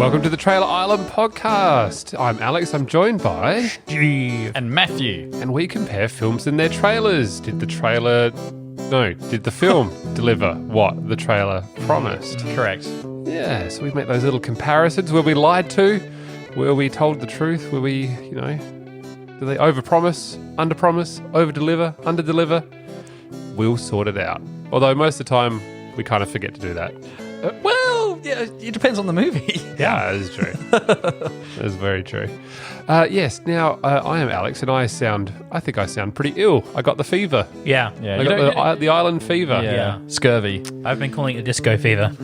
Welcome to the Trailer Island podcast. I'm Alex. I'm joined by Steve and Matthew. And we compare films and their trailers. Did the film deliver what the trailer promised? Correct. Yeah, so we make those little comparisons. Were we lied to? Were we told the truth? Were we, do they overpromise, underpromise, overdeliver, underdeliver? We'll sort it out. Although most of the time, we kind of forget to do that. Yeah, it depends on the movie. Yeah, that is true. That is very true. Yes, now I am Alex, and I think I sound pretty ill. I got the fever. Yeah. I got the island fever. Yeah. Scurvy. I've been calling it disco fever.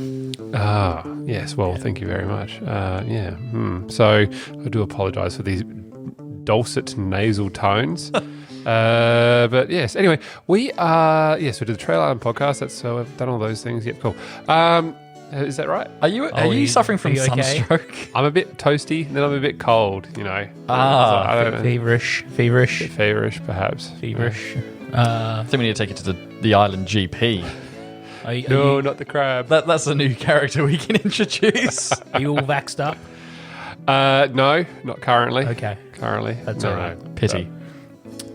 Ah, yes. Well, thank you very much. So I do apologise for these dulcet nasal tones. But yes, anyway, we did the Trailer Island podcast. That's so I've done all those things. Yep, cool. Is that right? Are you suffering from sunstroke? Okay? I'm a bit toasty, then I'm a bit cold, I don't know. Feverish, Feverish, perhaps. feverish. I think we need to take it to the island GP. Not the crab. That's a new character we can introduce. Are you all vaxxed up? No, not currently. Okay. That's all right. Pity.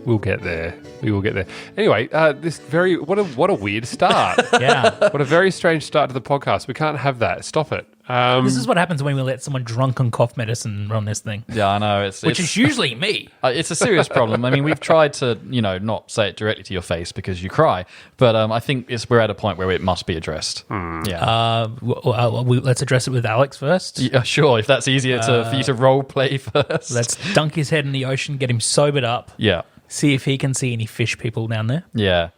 We'll get there. We will get there. Anyway, what a weird start. Yeah. What a very strange start to the podcast. We can't have that. Stop it. This is what happens when we let someone drunk on cough medicine run this thing. Yeah, I know. Which is usually me. It's a serious problem. I mean, we've tried to, not say it directly to your face because you cry, but I think we're at a point where it must be addressed. Yeah. Let's address it with Alex first. Yeah, sure. If that's easier for you to role play first. Let's dunk his head in the ocean, get him sobered up. Yeah. See if he can see any fish people down there. Yeah.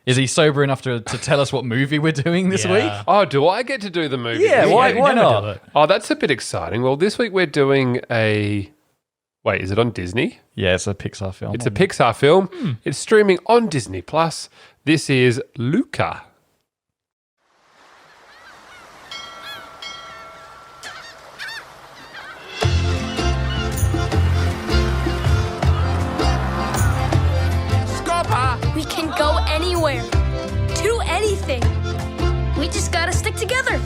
Is he sober enough to tell us what movie we're doing this week? Oh, do I get to do the movie? Yeah, why not? Do it. Oh, that's a bit exciting. Well, this week we're doing Wait, is it on Disney? Yeah, it's a Pixar film. It's a Pixar film. It's streaming on Disney+. This is Luca. We can go anywhere, do anything. We just gotta stick together.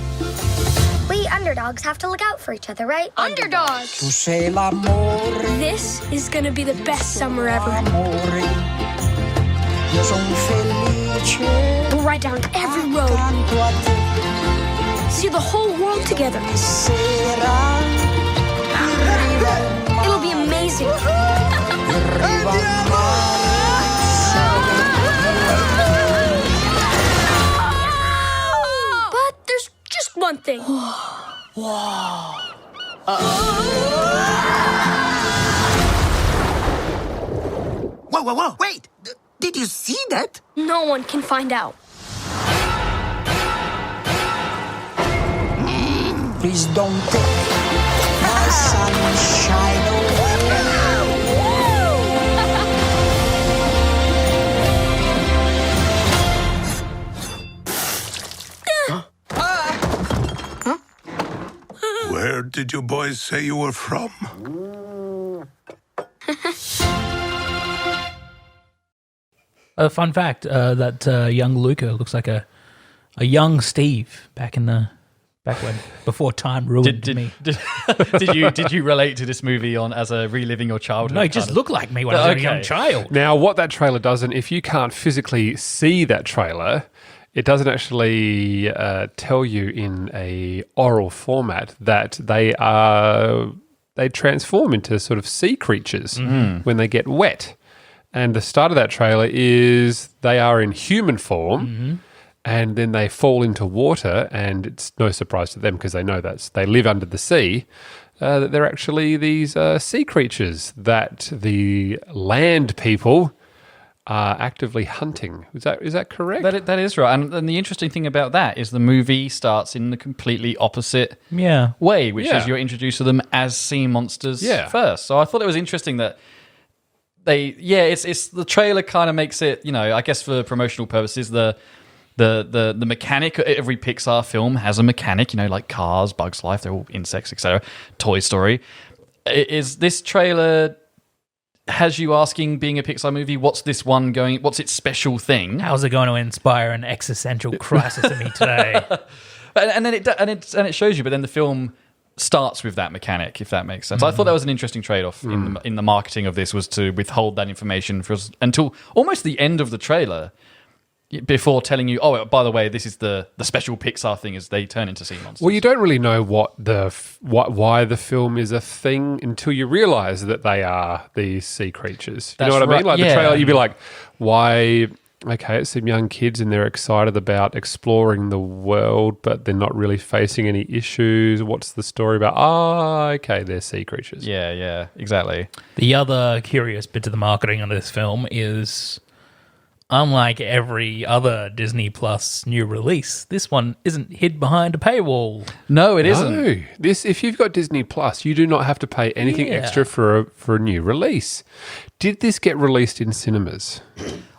We underdogs have to look out for each other, right? Underdogs. This is gonna be the best summer ever. We'll ride down every road. See the whole world together. It'll be amazing. One thing. Whoa, wait! Did you see that? No one can find out. Please don't take my sunshine away. Where did you boys say you were from? A fun fact, that young Luca looks like a young Steve back before time ruined me. Did you relate to this movie as a reliving your childhood? No, he just looked like me when I was a young child. Now, what that trailer does, and if you can't physically see that trailer, it doesn't actually tell you in a oral format that they transform into sort of sea creatures when they get wet. And the start of that trailer is they are in human form, and then they fall into water, and it's no surprise to them because they know they live under the sea. That they're actually these sea creatures that the land people are actively hunting. Is that correct? That is right. And the interesting thing about that is the movie starts in the completely opposite way, which is you're introduced to them as sea monsters first. So I thought it was interesting that it's the trailer kind of makes it, I guess for promotional purposes, the mechanic. Every Pixar film has a mechanic, like Cars, Bugs Life, they're all insects, etc. Toy Story. Is this trailer has you asking, being a Pixar movie, what's its special thing? How's it going to inspire an existential crisis in me today? And then it shows you, but then the film starts with that mechanic, if that makes sense. I thought that was an interesting trade-off in the marketing of this, was to withhold that information until almost the end of the trailer, before telling you, oh, by the way, this is the special Pixar thing, is they turn into sea monsters. Well, you don't really know why the film is a thing until you realise that they are these sea creatures. You know what I mean? Like the trailer, you'd be like, why? Okay, it's some young kids and they're excited about exploring the world, but they're not really facing any issues. What's the story about? Okay, they're sea creatures. Yeah, exactly. The other curious bit of the marketing on this film is, unlike every other Disney Plus new release, this one isn't hid behind a paywall. No, it isn't. No, if you've got Disney Plus, you do not have to pay anything extra for a new release. Did this get released in cinemas?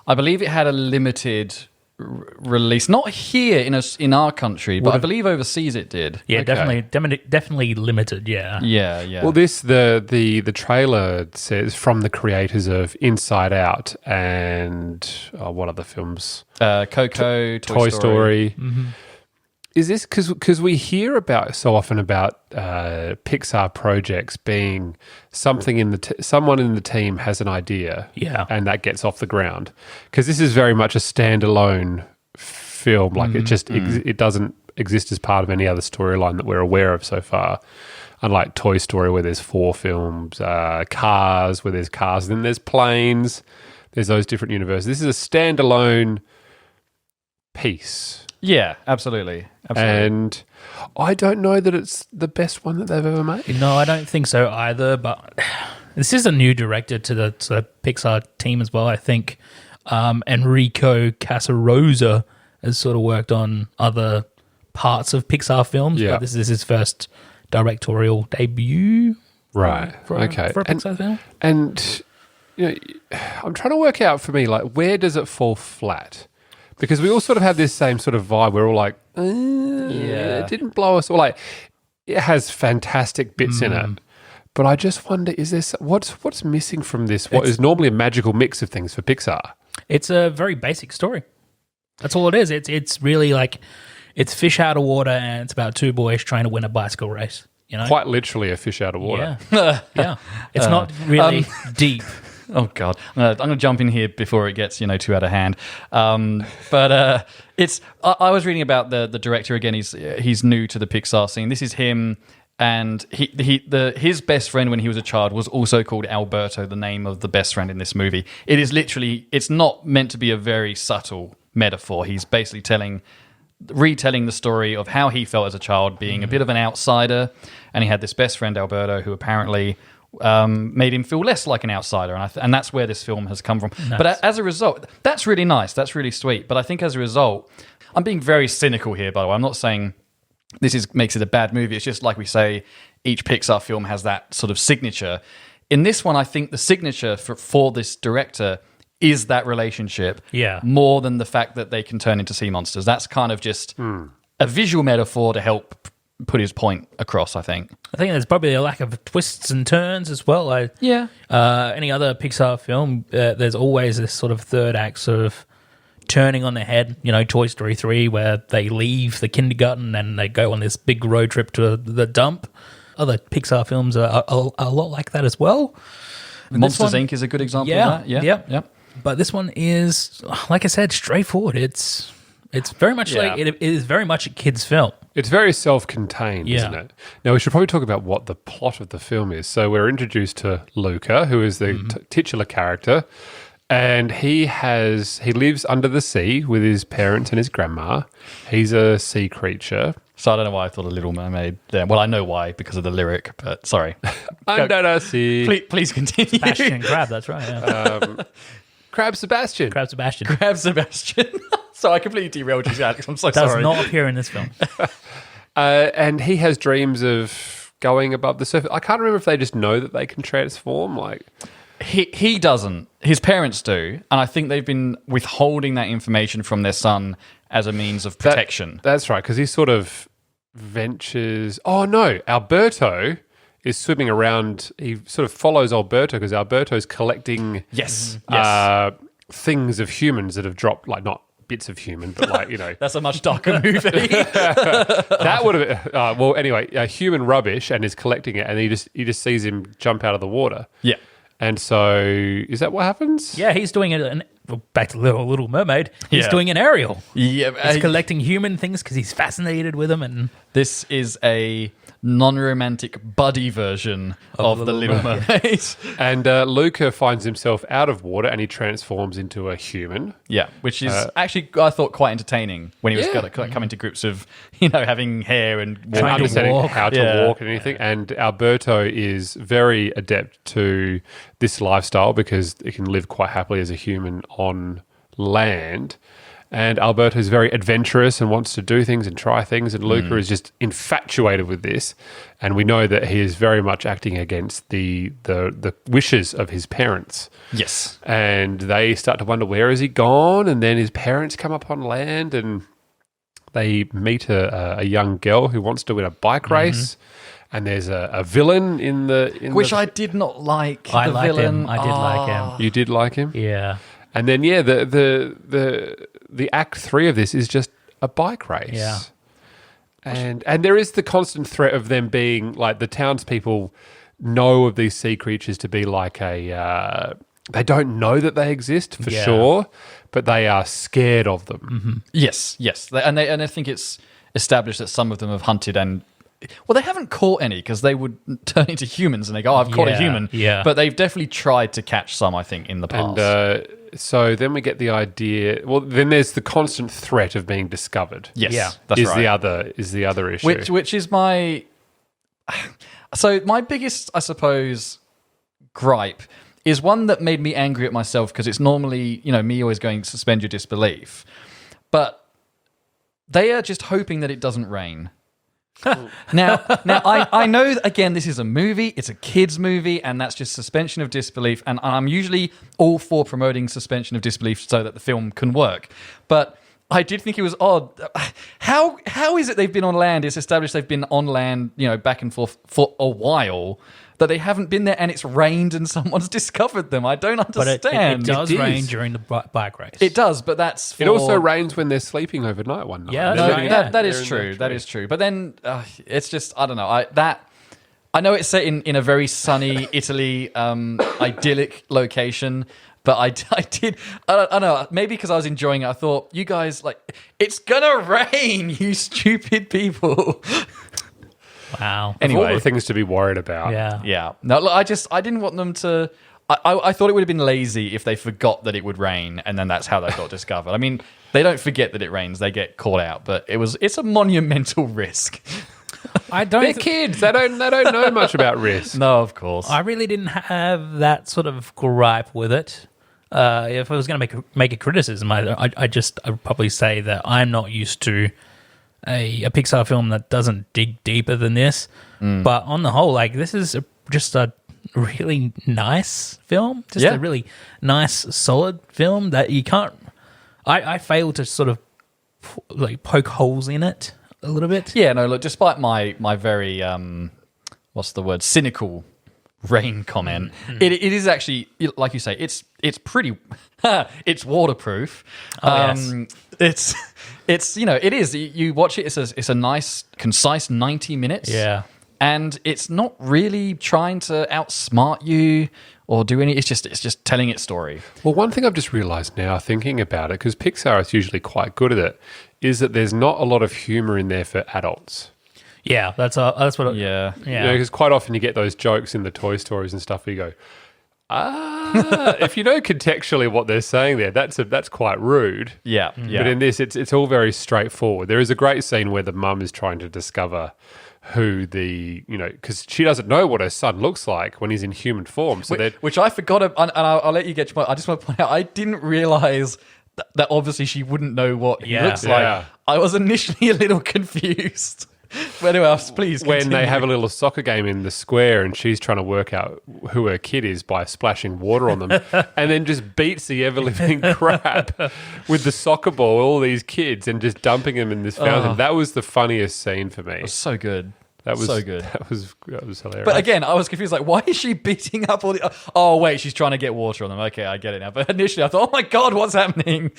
I believe it had a limited release, not here in our country, but I believe overseas it did. Yeah, Okay. definitely limited. Yeah. Yeah. Well, the trailer says from the creators of Inside Out and what other films? Coco, Toy Story. Mm-hmm. Is this because we hear so often about Pixar projects being something someone in the team has an idea, and that gets off the ground? Because this is very much a standalone film, like it doesn't exist as part of any other storyline that we're aware of so far. Unlike Toy Story, where there's 4 films, Cars, where there's cars, then there's planes. There's those different universes. This is a standalone piece. Yeah, absolutely. And I don't know that it's the best one that they've ever made. No, I don't think so either, but this is a new director to the Pixar team as well, I think. Enrico Casarosa has sort of worked on other parts of Pixar films, but this is his first directorial debut. Right. For a Pixar film. And I'm trying to work out for me, like, where does it fall flat? Because we all sort of have this same sort of vibe. We're all like, it didn't blow us. Or like, it has fantastic bits in it. But I just wonder, is there what's missing from this? What is normally a magical mix of things for Pixar? It's a very basic story. That's all it is. It's really like, it's fish out of water, and it's about 2 boys trying to win a bicycle race. You know, Quite literally a fish out of water. Yeah. It's not really deep. Oh God, I'm going to jump in here before it gets too out of hand. But it's. I was reading about the director again. He's new to the Pixar scene. This is him, and his best friend when he was a child was also called Alberto, the name of the best friend in this movie. It is literally. It's not meant to be a very subtle metaphor. He's basically retelling the story of how he felt as a child, being a bit of an outsider, and he had this best friend Alberto who apparently made him feel less like an outsider, and that's where this film has come from. Nice. But as a result, that's really nice, that's really sweet. But I think as a result, I'm being very cynical here, by the way. I'm not saying this makes it a bad movie. It's just like we say, each Pixar film has that sort of signature. In this one, I think the signature for this director is that relationship, more than the fact that they can turn into sea monsters. That's kind of just a visual metaphor to help put his point across, I think. I think there's probably a lack of twists and turns as well. Any other Pixar film, there's always this sort of third act sort of turning on their head. Toy Story 3, where they leave the kindergarten and they go on this big road trip to the dump. Other Pixar films are a lot like that as well. Monsters Inc. is a good example of that. Yeah. But this one is, like I said, straightforward. It's very much like it is very much a kid's film. It's very self-contained, isn't it? Now, we should probably talk about what the plot of the film is. So we're introduced to Luca, who is the titular character, and he lives under the sea with his parents and his grandma. He's a sea creature. So I don't know why I thought of Little Mermaid there. Well, I know why, because of the lyric, but sorry. Under the sea. Please continue. Sebastian Crab, that's right. Yeah. Crab Sebastian. Crab Sebastian. Crab Sebastian. So I completely derailed you, Alex. I'm so sorry. Does not appear in this film. And he has dreams of going above the surface. I can't remember if they just know that they can transform. Like he doesn't. His parents do, and I think they've been withholding that information from their son as a means of protection. That's right, because he sort of ventures. Oh no, Alberto is swimming around. He sort of follows Alberto because Alberto's collecting yes. things of humans that have dropped, like not bits of human, but like, That's a much darker movie. that would have well, anyway, human rubbish, and is collecting it, and he just sees him jump out of the water. Yeah. And so, is that what happens? Yeah, he's doing back to Little Mermaid. He's Yeah. doing an aerial. Yeah. He's collecting human things because he's fascinated with them. And This is a non-romantic buddy version of The Little Mermaid. And Luca finds himself out of water, and he transforms into a human. Yeah, which is actually, I thought, quite entertaining when he was coming to grips of, having hair and And Trying to understanding walk. how to Yeah. walk and anything. And Alberto is very adept to this lifestyle because it can live quite happily as a human on land. And Alberto is very adventurous and wants to do things and try things. And Luca is just infatuated with this. And we know that he is very much acting against the wishes of his parents. Yes. And they start to wonder, where is he gone? And then his parents come up on land and they meet a young girl who wants to win a bike race. And there's a villain in Which I did not like. I the liked villain. him. I did like him. You did like him? Yeah. And then, the act 3 of this is just a bike race. Yeah. And there is the constant threat of them being like, the townspeople know of these sea creatures to be like they don't know that they exist for sure, but they are scared of them. Yes. And I think it's established that some of them have hunted and... Well, they haven't caught any because they would turn into humans and they go, I've caught a human. Yeah. But they've definitely tried to catch some, I think, in the past. And so then we get the idea. Well, then there's the constant threat of being discovered. yes, Yeah. that's is right. the other issue. Which is my... So my biggest, I suppose, gripe is one that made me angry at myself because it's normally, me always going, suspend your disbelief. But they are just hoping that it doesn't rain. Now, I know, again, this is a movie, it's a kid's movie, and that's just suspension of disbelief, and I'm usually all for promoting suspension of disbelief so that the film can work. But I did think it was odd. How is it they've been on land? It's established they've been on land, back and forth for a while, that they haven't been there and it's rained and someone's discovered them. I don't understand. But it does It is. rain during the bike race. It does, but that's for... It also rains when they're sleeping overnight one night. Yeah, They're no, living- that they're is in true. the That tree. is true. But then it's just, I don't know. I know it's set in a very sunny Italy, idyllic location. But I don't know, maybe because I was enjoying it, I thought, you guys, it's gonna rain, you stupid people. Wow. Of all Anyway. the things to be worried about. Yeah. Yeah. No, look, I didn't want them to... I thought it would have been lazy if they forgot that it would rain and then that's how they got discovered. I mean, they don't forget that it rains, they get caught out, but it's a monumental risk. I don't. They're kids. They don't know much about risk. No, of course. I really didn't have that sort of gripe with it. If I was going to make a criticism, I'd probably say that I'm not used to a Pixar film that doesn't dig deeper than this. But on the whole, this is just a really nice film, just a really nice, solid film that you can't. I fail to sort of poke holes in it a little bit. Yeah, no, look, despite my very, what's the word, cynical rain comment, it is actually, like you say, it's pretty, it's waterproof. Yes. It's it is. You watch it, it's a nice, concise 90 minutes. Yeah. And it's not really trying to outsmart you or do any, it's just telling its story. Well, one thing I've just realised now, thinking about it, because Pixar is usually quite good at it, is that there's not a lot of humour in there for adults. Yeah, that's what. Yeah. Yeah. Because quite often you get those jokes in the Toy Stories and stuff where you go, if you know contextually what they're saying there, that's quite rude. Yeah. Yeah. But in this, it's all very straightforward. There is a great scene where the mum is trying to discover who because she doesn't know what her son looks like when he's in human form. So Which I forgot, and I'll let you get your point. I just want to point out, I didn't realise that obviously she wouldn't know what he looks like. Yeah. I was initially a little confused. But anyway, please when continue. they have a little soccer game in the square and she's trying to work out who her kid is by splashing water on them and then just beats the ever-living crap with the soccer ball, all these kids, and just dumping them in this fountain. That was the funniest scene for me. So good. That was So good. That was hilarious. But again, I was confused. Like, why is she beating up all the? Oh wait, she's trying to get water on them. Okay, I get it now. But initially, I thought, oh my god, what's happening?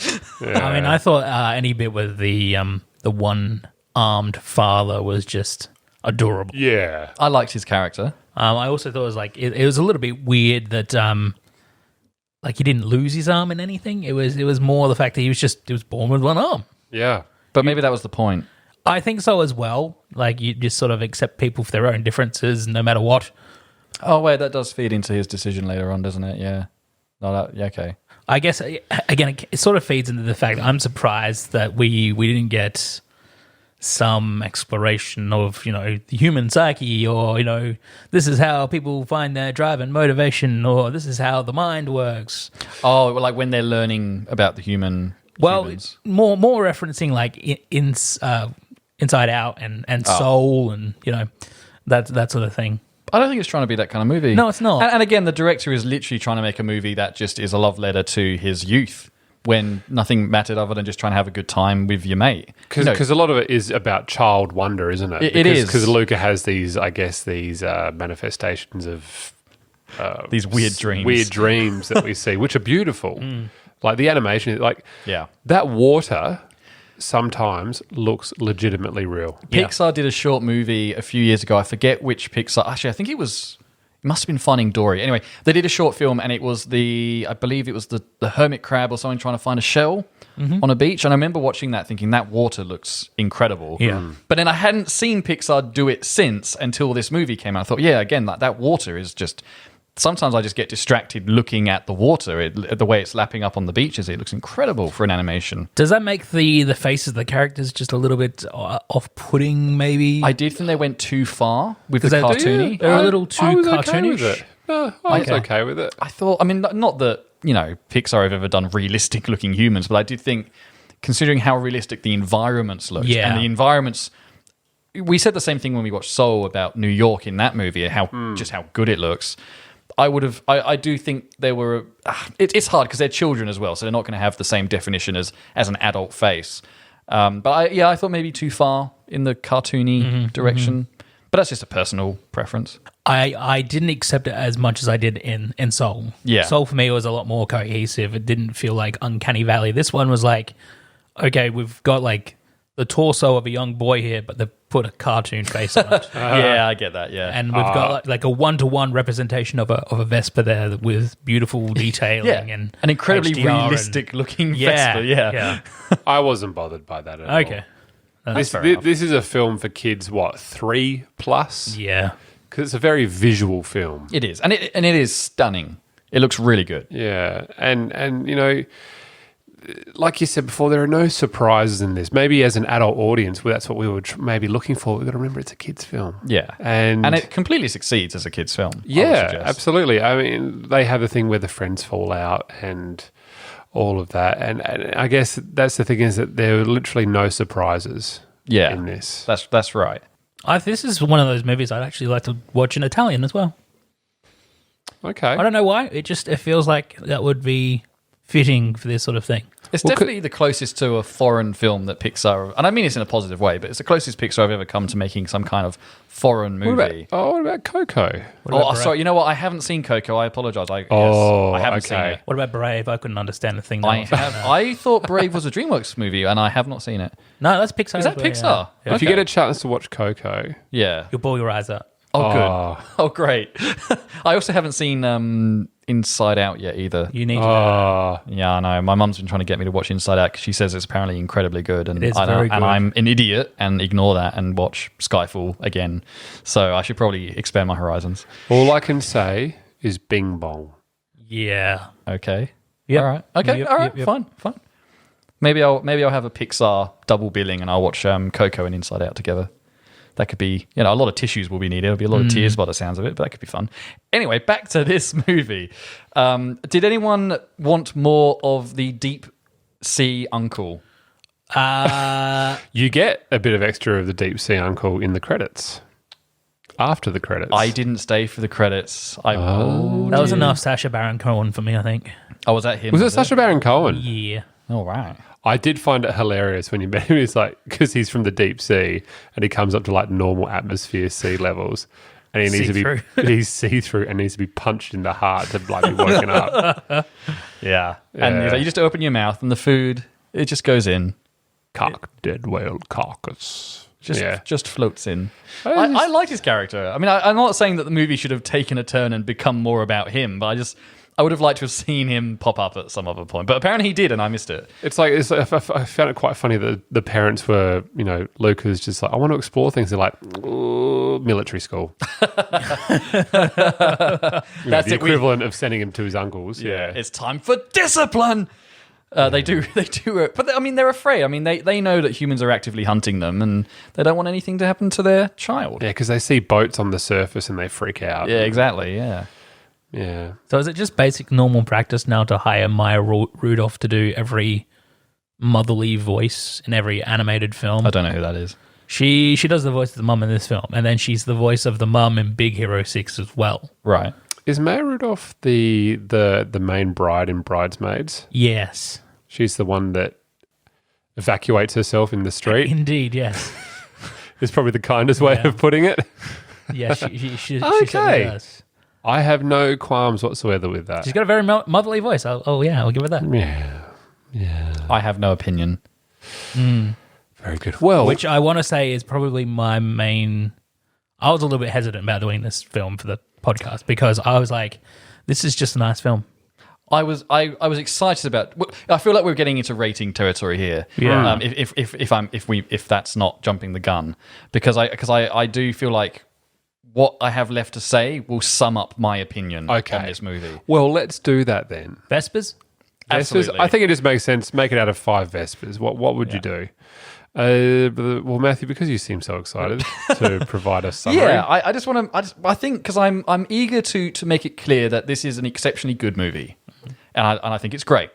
I mean, I thought any bit with the one-armed father was just adorable. yeah. I liked his character. I also thought it was like it was a little bit weird that like he didn't lose his arm in anything. It was more the fact that he was born with one arm. Yeah. But maybe that was the point. I think so as well. Like you just sort of accept people for their own differences, no matter what. Oh wait, that does feed into his decision later on, doesn't it? Yeah. No, yeah, okay. I guess again, it sort of feeds into the fact that I'm surprised that we didn't get some exploration of the human psyche, or this is how people find their drive and motivation, or this is how the mind works. Oh, like when they're learning about the humans. More referencing like Inside Out and Soul and that sort of thing. I don't think it's trying to be that kind of movie. No, it's not. And again, the director is literally trying to make a movie that just is a love letter to his youth, when nothing mattered other than just trying to have a good time with your mate. Because a lot of it is about child wonder, isn't it? It is. Because Luca has these manifestations of these weird dreams. Weird dreams that we see, which are beautiful. Like the animation, Yeah. that water sometimes looks legitimately real. Pixar did a short movie a few years ago. I forget which Pixar. Actually, I think it must have been Finding Dory. Anyway, they did a short film, and it was I believe it was the hermit crab or something trying to find a shell on a beach. And I remember watching that thinking that water looks incredible. Yeah. But then I hadn't seen Pixar do it since until this movie came out. I thought, yeah, again, that water is just... Sometimes I just get distracted looking at the water, the way it's lapping up on the beaches. It looks incredible for an animation. Does that make the faces of the characters just a little bit off-putting, maybe? I did think they went too far with the cartoony. They're a little too I was cartoonish. okay with it. No, I was okay with it. I thought, I mean, not that, Pixar have ever done realistic looking humans, but I did think, considering how realistic the environments looked, Yeah. and the environments, we said the same thing when we watched Soul about New York in that movie, just how good it looks. I do think there were, it's hard because they're children as well, so they're not going to have the same definition as an adult face. But I thought maybe too far in the cartoony direction. But that's just a personal preference. I didn't accept it as much as I did in Soul. Yeah. Soul for me was a lot more cohesive. It didn't feel like Uncanny Valley. This one was like, okay, we've got like the torso of a young boy here, but they've put a cartoon face on it. Yeah, I get that, yeah. And we've got like a one-to-one representation of a Vespa there with beautiful detailing and an incredibly HDR realistic looking Vespa, yeah. I wasn't bothered by that at all. Okay. This is a film for kids, 3 plus? Yeah. Because it's a very visual film. It is. And it is stunning. It looks really good. Yeah. And like you said before, there are no surprises in this. Maybe as an adult audience, that's what we were maybe looking for. We've got to remember it's a kid's film. Yeah. And it completely succeeds as a kid's film. Yeah, absolutely. I mean, they have a thing where the friends fall out and all of that. And I guess that's the thing, is that there are literally no surprises in this. That's right. This is one of those movies I'd actually like to watch in Italian as well. Okay. I don't know why. It feels like that would be fitting for this sort of thing. It's definitely the closest to a foreign film that Pixar, and I mean this in a positive way, but it's the closest Pixar I've ever come to making some kind of foreign movie. What about Coco? Sorry, you know what? I haven't seen Coco. I apologize. I haven't seen it. What about Brave? I couldn't understand the thing. I thought Brave was a DreamWorks movie, and I have not seen it. No, that's Pixar. Is that Pixar? Yeah. If you get a chance to watch Coco, yeah, you'll ball your eyes out. Oh, good. Oh, great. I also haven't seen Inside Out yet either. You need to. Yeah, I know. My mum's been trying to get me to watch Inside Out because she says it's apparently incredibly good. And it is very good. And I'm an idiot and ignore that and watch Skyfall again. So I should probably expand my horizons. All I can say is Bing Bong. Yeah. Okay. Yep. All right. Okay. Yep, All right. yep. Fine. Maybe I'll have a Pixar double billing and I'll watch Coco and Inside Out together. That could be, a lot of tissues will be needed. There'll be a lot of tears by the sounds of it, but that could be fun. Anyway, back to this movie. Did anyone want more of the deep sea uncle? You get a bit of extra of the deep sea uncle in the credits. After the credits. I didn't stay for the credits. That was enough Sacha Baron Cohen for me, I think. Oh, was that him? Was it Sacha Baron Cohen? Yeah. All right. I did find it hilarious when you met him. He's like, because he's from the deep sea and he comes up to like normal atmosphere sea levels. And he needs See-through. to be, he's see-through and needs to be punched in the heart to like be woken up. Yeah. And Yeah. he's like, you just open your mouth and the food, it just goes in. Dead whale carcass. Just floats in. I like his character. I mean, I'm not saying that the movie should have taken a turn and become more about him, but I would have liked to have seen him pop up at some other point. But apparently he did, and I missed it. It's like I found it quite funny that the parents were, Luca's just like, I want to explore things. They're like, military school. That's the equivalent of sending him to his uncle's. Yeah. It's time for discipline. They do, but they're afraid. I mean, they know that humans are actively hunting them, and they don't want anything to happen to their child. Yeah, because they see boats on the surface and they freak out. Yeah, exactly. Yeah. Yeah. So is it just basic normal practice now to hire Maya Rudolph to do every motherly voice in every animated film? I don't know who that is. She does the voice of the mum in this film, and then she's the voice of the mum in Big Hero 6 as well. Right. Is Maya Rudolph the main bride in Bridesmaids? Yes. She's the one that evacuates herself in the street. Indeed, yes. Is probably the kindest way of putting it. Yeah, she Okay. certainly does. I have no qualms whatsoever with that. She's got a very motherly voice. I'll give her that. Yeah. I have no opinion. Very good. Well, Which I want to say is probably my main... I was a little bit hesitant about doing this film for the podcast because I was like, this is just a nice film. I was excited about. I feel like we're getting into rating territory here. Yeah. If that's not jumping the gun, because I do feel like what I have left to say will sum up my opinion on this movie. Well, let's do that then. Vespers? Absolutely. I think it just makes sense. Make it out of 5 Vespers. What would you do? Well, Matthew, because you seem so excited to provide a summary. Yeah, I just want to. I think because I'm eager to make it clear that this is an exceptionally good movie, and I think it's great.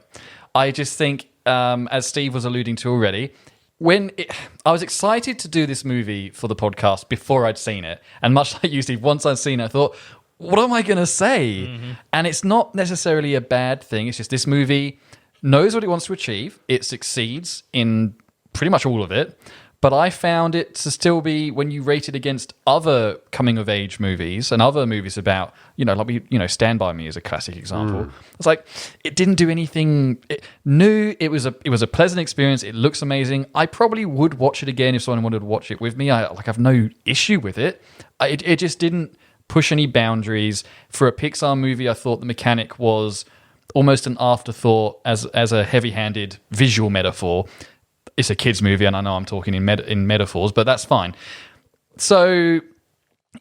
I just think, as Steve was alluding to already, I was excited to do this movie for the podcast before I'd seen it, and much like you, Steve, once I'd seen it, I thought, what am I going to say? Mm-hmm. And it's not necessarily a bad thing. It's just this movie knows what it wants to achieve. It succeeds in pretty much all of it. But I found it to still be, when you rate it against other coming-of-age movies and other movies about, Stand By Me is a classic example. It's like, it didn't do anything new. It was a pleasant experience. It looks amazing. I probably would watch it again if someone wanted to watch it with me. I have no issue with it. It just didn't push any boundaries. For a Pixar movie, I thought the mechanic was almost an afterthought as a heavy-handed visual metaphor. It's a kids' movie, and I know I'm talking in metaphors, but that's fine. So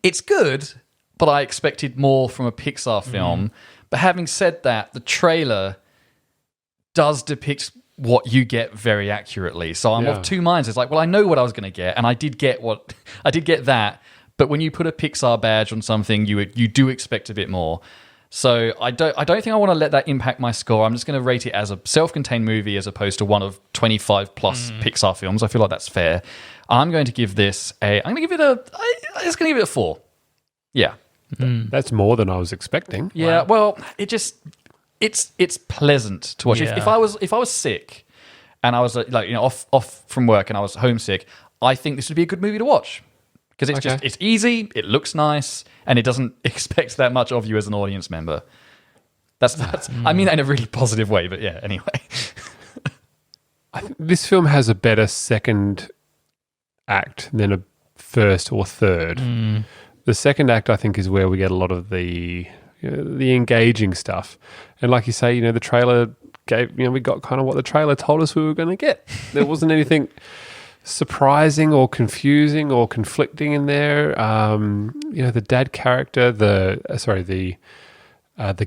it's good, but I expected more from a Pixar film. But having said that, the trailer does depict what you get very accurately. So I'm of two minds. It's like, well, I know what I was going to get, and I did get that. But when you put a Pixar badge on something, you do expect a bit more. So I don't think I want to let that impact my score. I'm just going to rate it as a self-contained movie as opposed to one of 25 plus Pixar films. I feel like that's fair. I'm going to give this a 4. Yeah. That's more than I was expecting. Yeah. Well, it's pleasant to watch. Yeah. If I was sick and I was off from work and I was homesick, I think this would be a good movie to watch. Because it's easy, it looks nice, and it doesn't expect that much of you as an audience member. That's I mean that in a really positive way, but yeah, anyway. I think this film has a better second act than a first or third. The second act, I think, is where we get a lot of the engaging stuff. And like you say, the trailer we got kind of what the trailer told us we were going to get. There wasn't anything surprising or confusing or conflicting in there. The dad character, the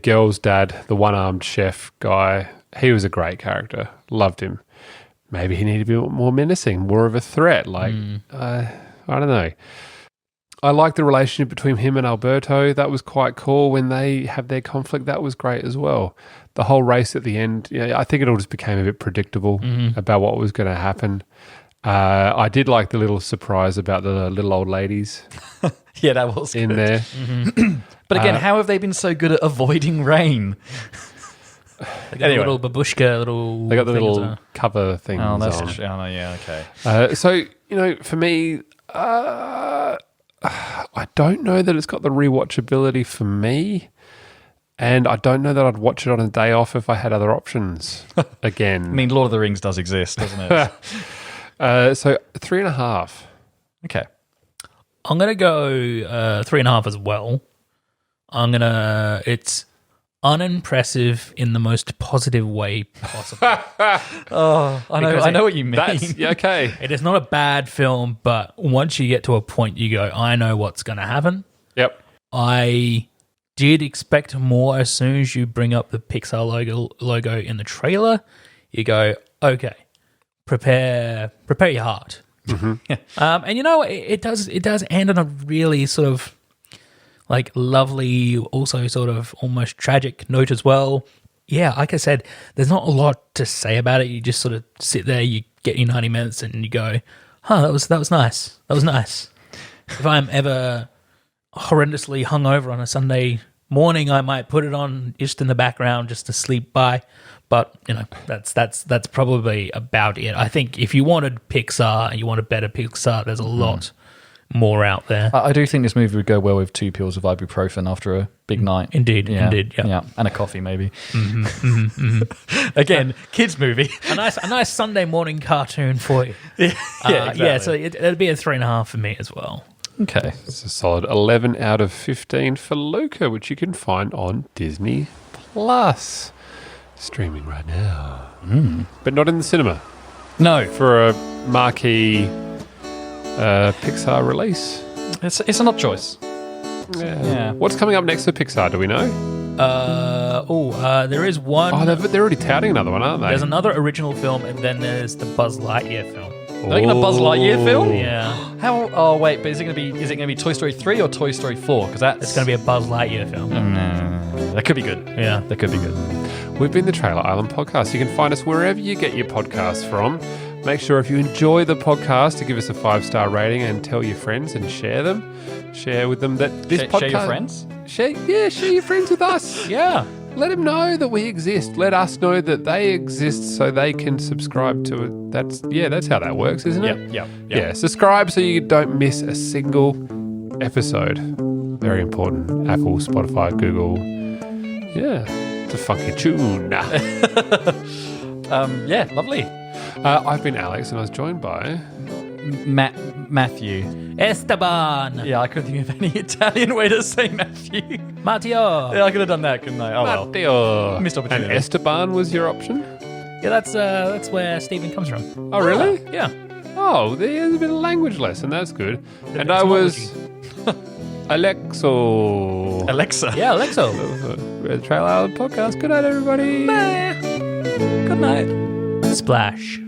girl's dad, the one-armed chef guy, he was a great character. Loved him. Maybe he needed to be more menacing, more of a threat. I don't know. I like the relationship between him and Alberto. That was quite cool. When they have their conflict, that was great as well. The whole race at the end, I think it all just became a bit predictable about what was going to happen. I did like the little surprise about the little old ladies. Yeah, that was in good. there. But again, how have they been so good at avoiding rain? They got a little babushka, little. They got the things little on. cover things Oh, that's on. oh, no, yeah, okay. So, for me, I don't know that it's got the rewatchability for me. And I don't know that I'd watch it on a day off if I had other options again. I mean, Lord of the Rings does exist, doesn't it? So 3.5. Okay. I'm going to go 3.5 as well. It's unimpressive in the most positive way possible. I know what you mean. That's okay. It is not a bad film, but once you get to a point, you go, I know what's going to happen. Yep. I did expect more as soon as you bring up the Pixar logo in the trailer. You go, okay, prepare your heart. Mm-hmm. And it does end on a really sort of like lovely, also sort of almost tragic note as well. Yeah, like I said, there's not a lot to say about it. You just sort of sit there, you get your 90 minutes, and you go, that was nice. That was nice. If I'm ever horrendously hungover on a Sunday morning, I might put it on just in the background just to sleep by. But that's probably about it. I think if you wanted Pixar and you want a better Pixar, there's a lot more out there. I do think this movie would go well with 2 pills of ibuprofen after a big night. Indeed, yeah. yeah. And a coffee maybe. Again, kids movie. a nice Sunday morning cartoon for you. Exactly. Yeah. So it'd be a 3.5 for me as well. Okay. It's a solid 11 out of 15 for Luca, which you can find on Disney Plus. Streaming right now. But not in the cinema. No, For a marquee Pixar release. it's an odd choice. Yeah. What's coming up next for Pixar? Do we know? There is one. Oh, they're already touting another one, aren't they? There's another original film, and then there's the Buzz Lightyear film. They're going to Buzz Lightyear film? Yeah, How? Oh wait, but is it going to be Toy Story 3 or Toy Story 4? Because that's it's going to be a Buzz Lightyear film. that could be good. Yeah. That could be good. We've been the Trailer Island Podcast. You can find us wherever you get your podcasts from. Make sure if you enjoy the podcast to give us a 5-star rating and tell your friends and share them. Share with them that this podcast... Share your friends? Share your friends with us. Yeah. Let them know that we exist. Let us know that they exist so they can subscribe to it. That's how that works, isn't it? Yep. Yeah, subscribe so you don't miss a single episode. Very important. Apple, Spotify, Google. Yeah, it's a funky tune. Yeah, lovely. I've been Alex and I was joined by... Matthew. Esteban. Yeah, I couldn't think of any Italian way to say Matthew. Matteo. Yeah, I could have done that, couldn't I? Oh well. Matteo. Missed opportunity. And Esteban was your option? Yeah, that's where Stephen comes from. Oh, really? Yeah. Oh, there's a bit of language lesson. That's good. And I etymology. was Alexo. Alexa. Yeah, Alexo. We're the Trail Island Podcast. Good night, everybody. Good night. Splash.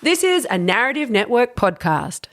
This is a Narrative Network podcast.